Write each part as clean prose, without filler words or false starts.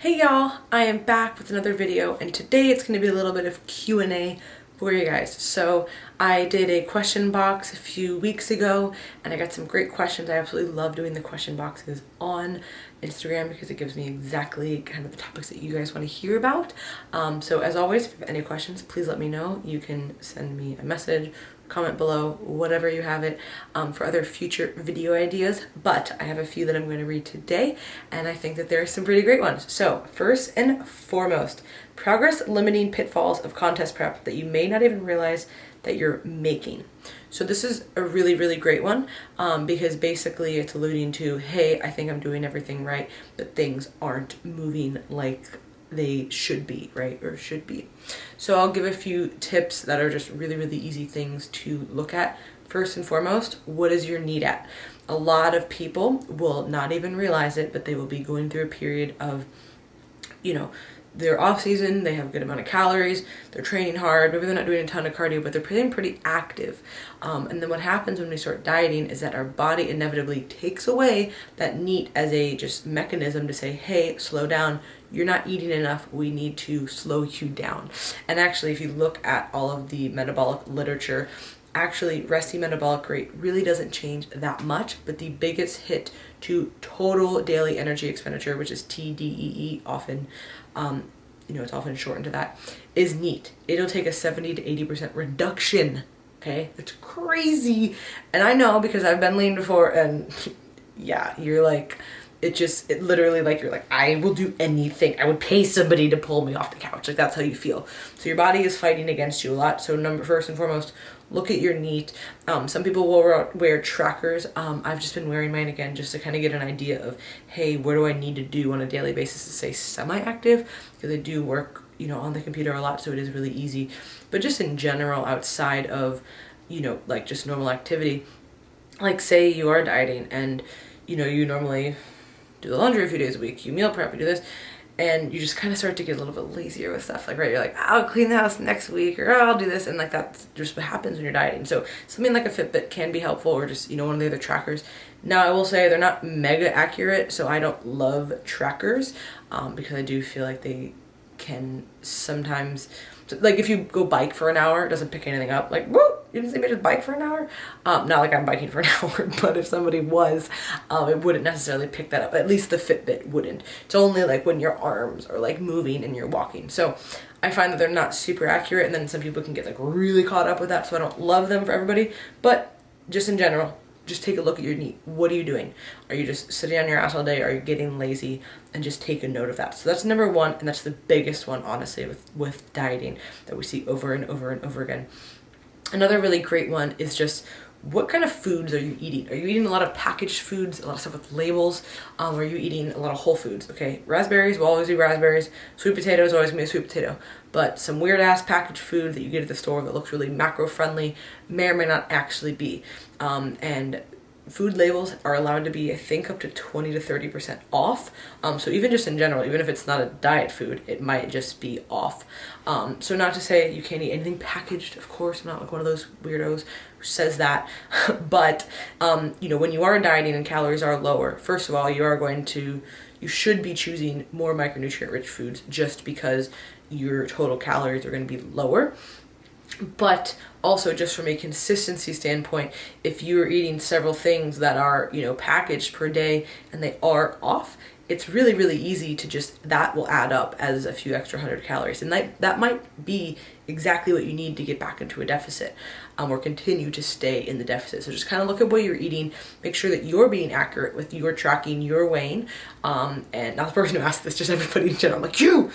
Hey y'all, I am back with another video, and today it's going to be a little bit of Q&A for you guys. So I did a question box a few weeks ago and I got some great questions. I absolutely love doing the question boxes on Instagram because it gives me exactly kind of the topics that you guys want to hear about. So as always, if you have any questions, please let me know. You can send me a message, comment below, whatever you have it, for other future video ideas. But I have a few that I'm going to read today, and I think that there are some pretty great ones. So first and foremost, progress limiting pitfalls of contest prep that you may not even realize that you're making. So this is a really, really great one because basically it's alluding to, hey, I think I'm doing everything right, but things aren't moving like they should be, right? Or should be. So I'll give a few tips that are just really, really easy things to look at. First and foremost, what is your need at? A lot of people will not even realize it, but they will be going through a period of, they're off season, they have a good amount of calories, they're training hard, maybe they're not doing a ton of cardio, but they're pretty active. And then what happens when we start dieting is that our body inevitably takes away that NEAT as a just mechanism to say, hey, slow down, you're not eating enough, we need to slow you down. And actually, if you look at all of the metabolic literature, actually resting metabolic rate really doesn't change that much, but the biggest hit to total daily energy expenditure, which is TDEE often, it's often shortened to that, is NEAT. It'll take a 70 to 80% reduction. Okay, it's crazy. And I know because I've been lean before, and yeah, you're like, it literally, like, you're like, I will do anything. I would pay somebody to pull me off the couch. Like, that's how you feel. So your body is fighting against you a lot. So first and foremost, look at your NEAT. Some people will wear trackers. I've just been wearing mine again just to kind of get an idea of, hey, what do I need to do on a daily basis to stay semi-active? Because I do work, on the computer a lot, so it is really easy. But just in general, outside of, like just normal activity, like say you are dieting and, you normally do the laundry a few days a week, you meal prep, you do this, and you just kind of start to get a little bit lazier with stuff. Like, right, you're like, I'll clean the house next week, or I'll do this, and like that's just what happens when you're dieting. So something like a Fitbit can be helpful, or just, one of the other trackers. Now, I will say they're not mega accurate, so I don't love trackers, because I do feel like they can sometimes, like if you go bike for an hour, it doesn't pick anything up. Like, whoa, you didn't see me just bike for an hour? Not like I'm biking for an hour, but if somebody was, it wouldn't necessarily pick that up. At least the Fitbit wouldn't. It's only like when your arms are like moving and you're walking. So I find that they're not super accurate, and then some people can get like really caught up with that, so I don't love them for everybody. But just in general, just take a look at your NEAT. What are you doing? Are you just sitting on your ass all day? Are you getting lazy? And just take a note of that. So that's number one, and that's the biggest one, honestly, with dieting that we see over and over and over again. Another really great one is just, what kind of foods are you eating? Are you eating a lot of packaged foods, a lot of stuff with labels? Are you eating a lot of whole foods? Okay, raspberries will always be raspberries. Sweet potatoes always gonna be a sweet potato. But some weird ass packaged food that you get at the store that looks really macro friendly may or may not actually be. And food labels are allowed to be, I think, up to 20 to 30% off. So even just in general, even if it's not a diet food, it might just be off. So not to say you can't eat anything packaged, of course. I'm not like one of those weirdos who says that. But, when you are dieting and calories are lower, first of all, you should be choosing more micronutrient rich foods just because your total calories are going to be lower. But also, just from a consistency standpoint, if you're eating several things that are, packaged per day and they are off, it's really, really easy to that will add up as a few extra 100 calories. And that might be exactly what you need to get back into a deficit, or continue to stay in the deficit. So just kind of look at what you're eating, make sure that you're being accurate with your tracking, your weighing, and not the person who asked this, just everybody in general. I'm like, you,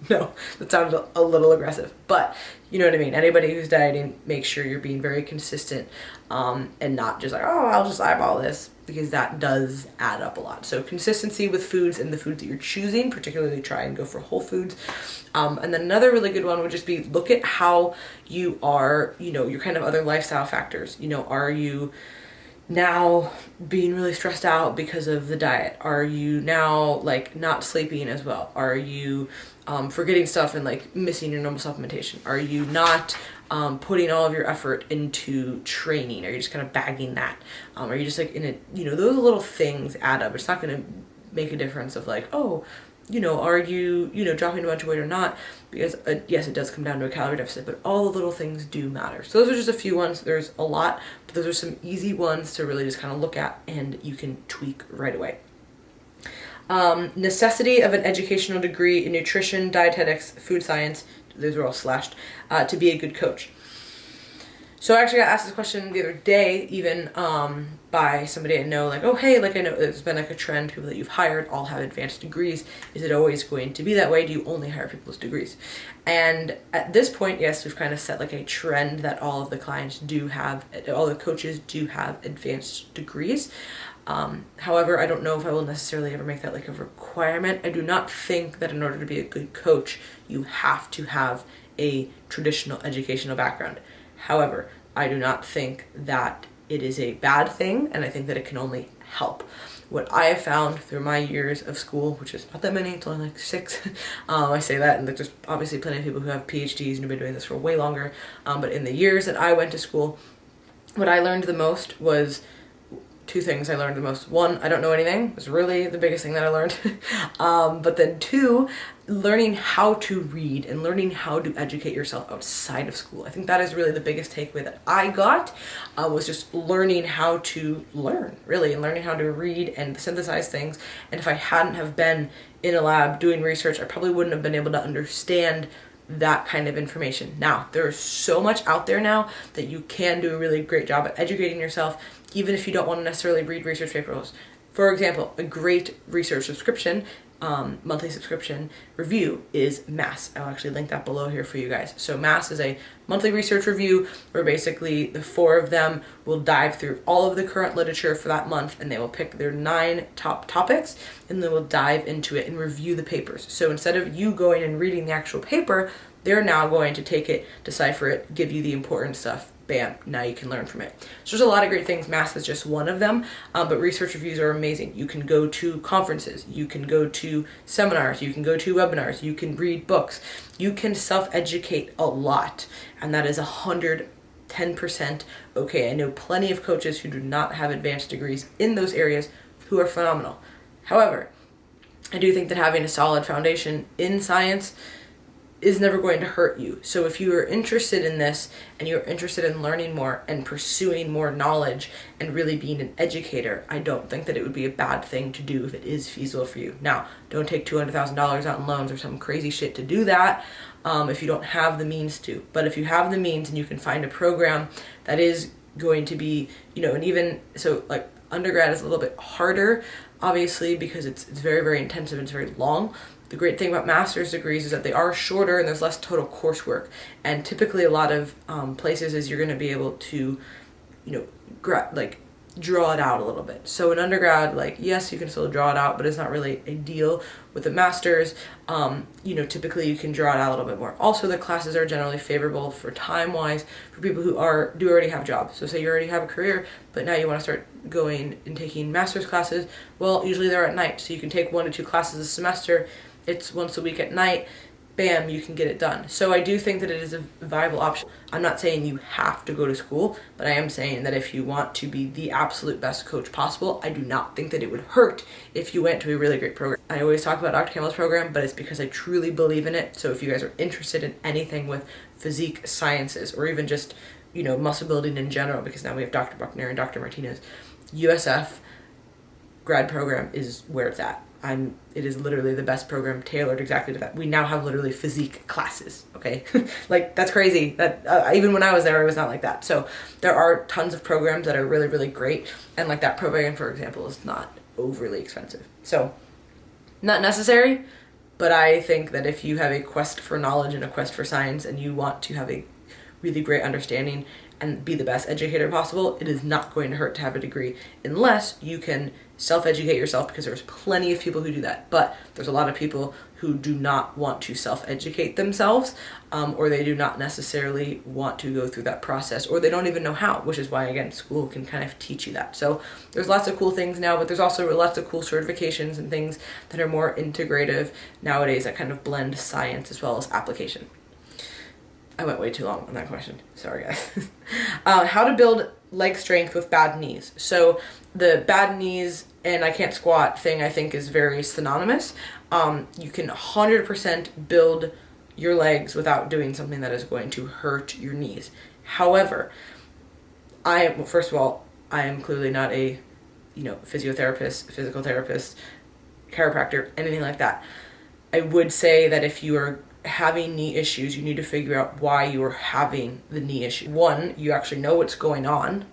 no, that sounded a little aggressive, but you know what I mean? Anybody who's dieting, make sure you're being very consistent, and not just like, oh, I'll just eyeball this, because that does add up a lot. So consistency with foods and the foods that you're choosing, particularly try and go for whole foods. And then another really good one would just be, look at how you are, your kind of other lifestyle factors. Are you now being really stressed out because of the diet? Are you now like not sleeping as well? Are you forgetting stuff and like missing your normal supplementation? Are you not putting all of your effort into training? Are you just kind of bagging that? Are you just like in a, those little things add up. It's not going to make a difference of like, oh, are you, dropping a bunch of weight or not? Because yes, it does come down to a calorie deficit, but all the little things do matter. So those are just a few ones. There's a lot, but those are some easy ones to really just kind of look at and you can tweak right away. Necessity of an educational degree in nutrition, dietetics, food science, those are all slashed, to be a good coach. So I actually got asked this question the other day, even by somebody I know, like, oh, hey, like, I know there's been like a trend, people that you've hired all have advanced degrees. Is it always going to be that way? Do you only hire people with degrees? And at this point, yes, we've kind of set like a trend that all of the clients do have, all the coaches do have advanced degrees. However, I don't know if I will necessarily ever make that like a requirement. I do not think that in order to be a good coach, you have to have a traditional educational background. However, I do not think that it is a bad thing, and I think that it can only help. What I have found through my years of school, which is not that many, it's only like 6, I say that, and there's obviously plenty of people who have PhDs and have been doing this for way longer, but in the years that I went to school, what I learned the most was 2 things I learned the most. 1, I don't know anything. Was really the biggest thing that I learned. But then 2, learning how to read and learning how to educate yourself outside of school. I think that is really the biggest takeaway that I got, was just learning how to learn, really, and learning how to read and synthesize things. And if I hadn't have been in a lab doing research, I probably wouldn't have been able to understand that kind of information. Now, there's so much out there now that you can do a really great job at educating yourself, even if you don't want to necessarily read research papers. For example, a great research subscription, monthly subscription review is Mass. I'll actually link that below here for you guys. So Mass is a monthly research review where basically the 4 of them will dive through all of the current literature for that month, and they will pick their 9 top topics and they will dive into it and review the papers. So instead of you going and reading the actual paper, they're now going to take it, decipher it, give you the important stuff. Bam, now you can learn from it. So there's a lot of great things. Mass is just one of them, but research reviews are amazing. You can go to conferences, you can go to seminars, you can go to webinars, you can read books, you can self-educate a lot, and that is 110% okay. I know plenty of coaches who do not have advanced degrees in those areas who are phenomenal. However, I do think that having a solid foundation in science is never going to hurt you. So if you are interested in this and you're interested in learning more and pursuing more knowledge and really being an educator, I don't think that it would be a bad thing to do if it is feasible for you. Now, don't take $200,000 out in loans or some crazy shit to do that if you don't have the means to. But if you have the means and you can find a program that is going to be, and even so, like undergrad is a little bit harder, obviously, because it's very, very intensive and it's very long. The great thing about master's degrees is that they are shorter and there's less total coursework. And typically a lot of places is you're going to be able to, draw it out a little bit. So in undergrad, yes, you can still draw it out, but it's not really a deal. With the master's, typically you can draw it out a little bit more. Also, the classes are generally favorable for time-wise for people who do already have jobs. So say you already have a career, but now you want to start going and taking master's classes. Well, usually they're at night, so you can take 1 to 2 classes a semester. It's once a week at night. Bam, you can get it done. So I do think that it is a viable option. I'm not saying you have to go to school, but I am saying that if you want to be the absolute best coach possible, I do not think that it would hurt if you went to a really great program. I always talk about Dr. Campbell's program, but it's because I truly believe in it. So if you guys are interested in anything with physique sciences or even just, muscle building in general, because now we have Dr. Buckner and Dr. Martinez, USF grad program is where it's at. It is literally the best program tailored exactly to that. We now have literally physique classes, okay? That's crazy. That even when I was there, it was not like that. So there are tons of programs that are really, really great. And that program, for example, is not overly expensive. So not necessary, but I think that if you have a quest for knowledge and a quest for science and you want to have a really great understanding and be the best educator possible, it is not going to hurt to have a degree unless you can self-educate yourself, because there's plenty of people who do that. But there's a lot of people who do not want to self-educate themselves, or they do not necessarily want to go through that process, or they don't even know how, which is why, again, school can kind of teach you that. So there's lots of cool things now, but there's also lots of cool certifications and things that are more integrative nowadays that kind of blend science as well as application. I went way too long on that question. Sorry, guys. How to build leg strength with bad knees. So the bad knees and I can't squat thing I think is very synonymous. You can 100% build your legs without doing something that is going to hurt your knees. However, first of all, I am clearly not a, physiotherapist, physical therapist, chiropractor, anything like that. I would say that if you are having knee issues, you need to figure out why you are having the knee issue. 1, you actually know what's going on.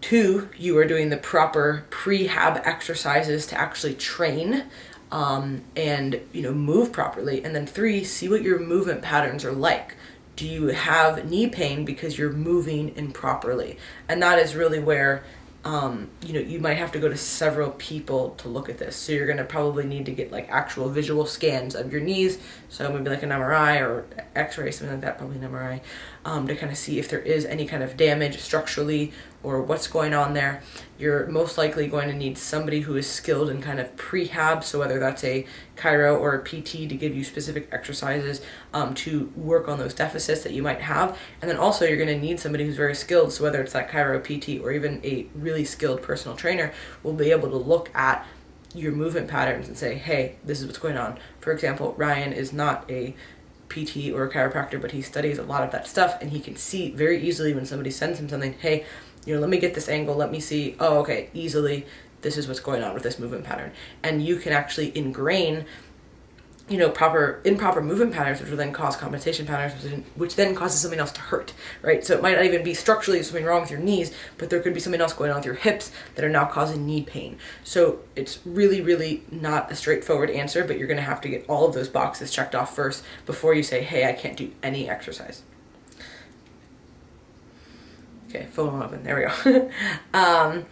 2, you are doing the proper prehab exercises to actually train and move properly. And then 3, see what your movement patterns are like. Do you have knee pain because you're moving improperly? And that is really where you might have to go to several people to look at this. So you're going to probably need to get like actual visual scans of your knees. So maybe like an MRI or X-ray, something like that, probably an MRI, to kind of see if there is any kind of damage structurally or what's going on there. You're most likely going to need somebody who is skilled in kind of prehab. So whether that's a chiro or a PT to give you specific exercises to work on those deficits that you might have. And then also you're going to need somebody who's very skilled. So whether it's that chiro, PT, or even a really skilled personal trainer will be able to look at your movement patterns and say, hey, this is what's going on. For example, Ryan is not a PT or a chiropractor, but he studies a lot of that stuff, and he can see very easily when somebody sends him something, hey, let me get this angle, let me see, oh, okay, easily, this is what's going on with this movement pattern. And you can actually ingrain improper movement patterns, which will then cause compensation patterns, which then causes something else to hurt, right? So it might not even be structurally something wrong with your knees, but there could be something else going on with your hips that are now causing knee pain. So it's really, really not a straightforward answer, but you're going to have to get all of those boxes checked off first before you say, hey, I can't do any exercise. Okay, phone went open. There we go.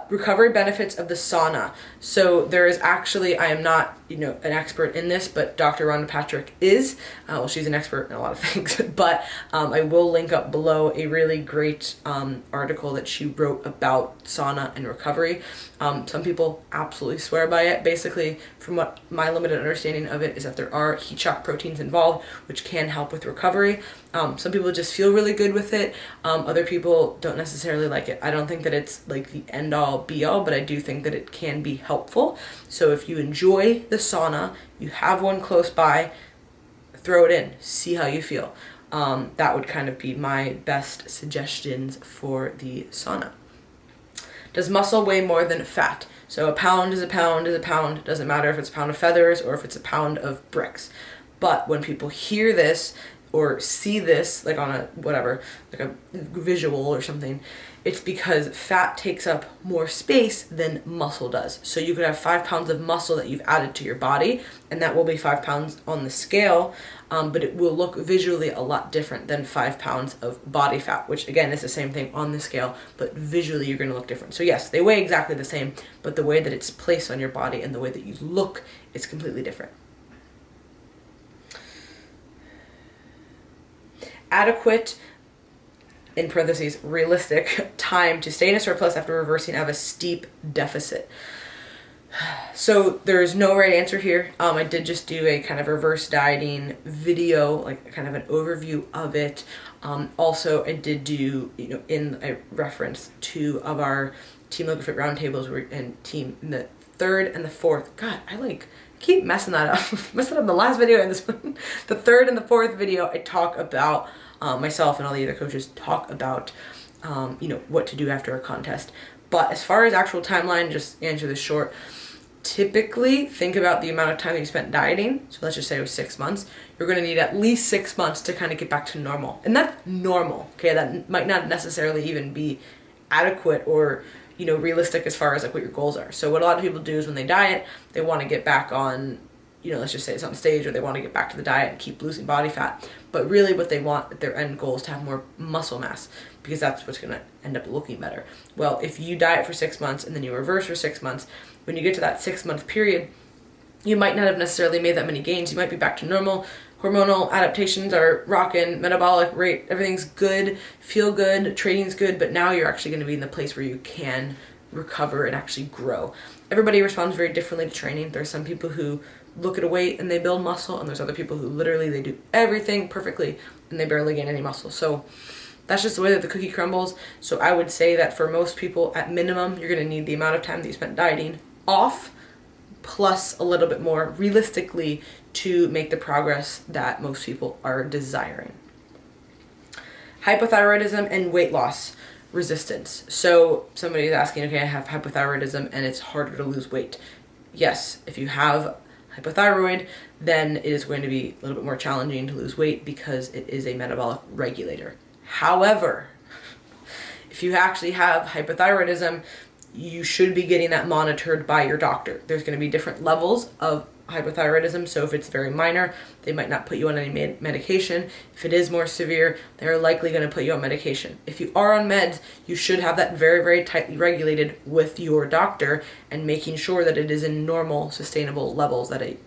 Recovery benefits of the sauna. So there is actually, I am not, an expert in this, but Dr. Rhonda Patrick is. Well, she's an expert in a lot of things, but I will link up below a really great article that she wrote about sauna and recovery. Some people absolutely swear by it. Basically, from what my limited understanding of it is that there are heat shock proteins involved, which can help with recovery. Some people just feel really good with it. Other people don't necessarily like it. I don't think that it's like the end all be all, but I do think that it can be helpful. So if you enjoy the sauna, you have one close by, throw it in, see how you feel. That would kind of be my best suggestions for the sauna. Does muscle weigh more than fat? So a pound is a pound is a pound. It doesn't matter if it's a pound of feathers or if it's a pound of bricks. But when people hear this or see this, like on a whatever, like a visual or something, it's because fat takes up more space than muscle does. So you could have 5 pounds of muscle that you've added to your body, and that will be 5 pounds on the scale, but it will look visually a lot different than 5 pounds of body fat, which again is the same thing on the scale, but visually you're going to look different. So yes, they weigh exactly the same, but the way that it's placed on your body and the way that you look is completely different. Adequate, in parentheses, realistic time to stay in a surplus after reversing out of a steep deficit. So there's no right answer here. I did just do a kind of reverse dieting video, like kind of an overview of it. Also, I did do, in a reference 2 of our Team Look Fit roundtables and team in the 3rd and the 4th. God, I keep messing that up. Messed up in the last video and this one. The 3rd and the 4th video, I talk about myself and all the other coaches talk about what to do after a contest. But as far as actual timeline, just answer this short. Typically, think about the amount of time that you spent dieting. So let's just say it was 6 months. You're going to need at least 6 months to kind of get back to normal. And that's normal, okay? That might not necessarily even be adequate or realistic as far as like what your goals are. So what a lot of people do is when they diet, they want to get back on, let's just say it's on stage, or they want to get back to the diet and keep losing body fat. But really what they want at their end goal is to have more muscle mass, because that's what's going to end up looking better. Well, if you diet for 6 months and then you reverse for 6 months, when you get to that 6-month period, you might not have necessarily made that many gains. You might be back to normal. Hormonal adaptations are rocking, metabolic rate, everything's good, feel good, training's good, but now you're actually going to be in the place where you can recover and actually grow. Everybody responds very differently to training. There's some people who look at a weight and they build muscle, and there's other people who literally they do everything perfectly and they barely gain any muscle. So That's just the way that the cookie crumbles. So I would say that for most people, at minimum, you're going to need the amount of time that you spent dieting off plus a little bit more realistically to make the progress that most people are desiring. Hypothyroidism and weight loss resistance. So somebody's asking, okay, I have hypothyroidism and it's harder to lose weight. Yes, if you have hypothyroid, then it is going to be a little bit more challenging to lose weight because it is a metabolic regulator. However, if you actually have hypothyroidism, you should be getting that monitored by your doctor. There's going to be different levels of hypothyroidism. So if it's very minor, they might not put you on any medication. If it is more severe, they're likely going to put you on medication. If you are on meds, you should have that very, very tightly regulated with your doctor and making sure that it is in normal, sustainable levels that a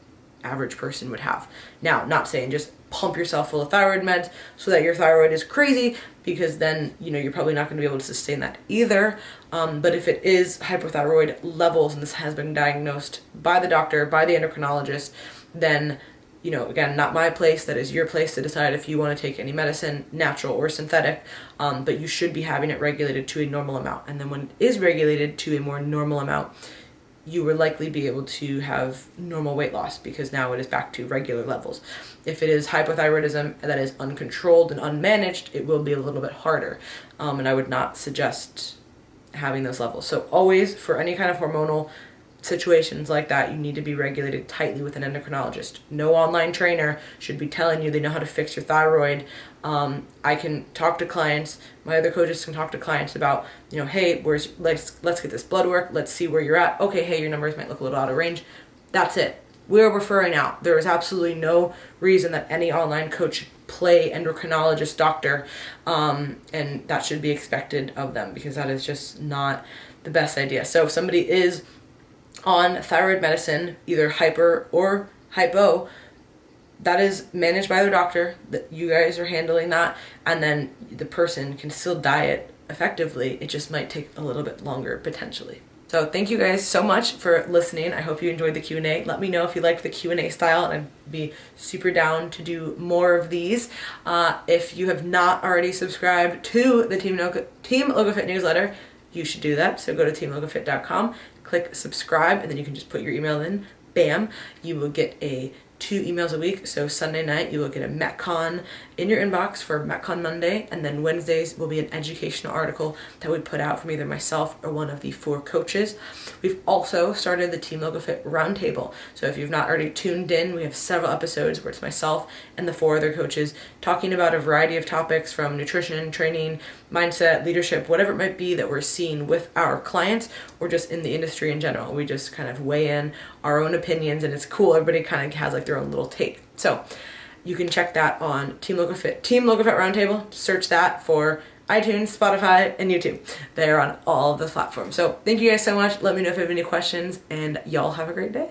average person would have. Now, not saying just pump yourself full of thyroid meds so that your thyroid is crazy, because then, you're probably not going to be able to sustain that either. But if it is hypothyroid levels, and this has been diagnosed by the doctor, by the endocrinologist, then, again, not my place, that is your place to decide if you want to take any medicine, natural or synthetic, but you should be having it regulated to a normal amount. And then when it is regulated to a more normal amount, you will likely be able to have normal weight loss because now it is back to regular levels. If it is hypothyroidism that is uncontrolled and unmanaged, it will be a little bit harder. And I would not suggest having those levels. So always, for any kind of hormonal situations like that, you need to be regulated tightly with an endocrinologist. No online trainer should be telling you they know how to fix your thyroid. I can talk to clients, my other coaches can talk to clients about, hey, let's get this blood work, let's see where you're at. Okay, hey, your numbers might look a little out of range. That's it. We're referring out. There is absolutely no reason that any online coach should play endocrinologist doctor, and that should be expected of them because that is just not the best idea. So if somebody is on thyroid medicine, either hyper or hypo, that is managed by their doctor, that you guys are handling that, and then the person can still diet effectively. It just might take a little bit longer potentially. So thank you guys so much for listening. I hope you enjoyed the Q&A. Let me know if you liked the Q&A style, and I'd be super down to do more of these. If you have not already subscribed to the Team LogoFit newsletter, you should do that. So go to teamlogofit.com, click subscribe, and then you can just put your email in. Bam, you will get 2 emails a week. So Sunday night, you will get a Metcon in your inbox for Metcon Monday, and then Wednesdays will be an educational article that we put out from either myself or one of the 4 coaches. We've also started the Team LogoFit Roundtable. So if you've not already tuned in, we have several episodes where it's myself and the 4 other coaches talking about a variety of topics from nutrition, training, mindset, leadership, whatever it might be that we're seeing with our clients or just in the industry in general. We just kind of weigh in our own opinions, and it's cool. Everybody kind of has like their own little take. So you can check that on Team LogoFit Roundtable. Search that for iTunes, Spotify, and YouTube. They're on all of the platforms. So thank you guys so much. Let me know if you have any questions, and y'all have a great day.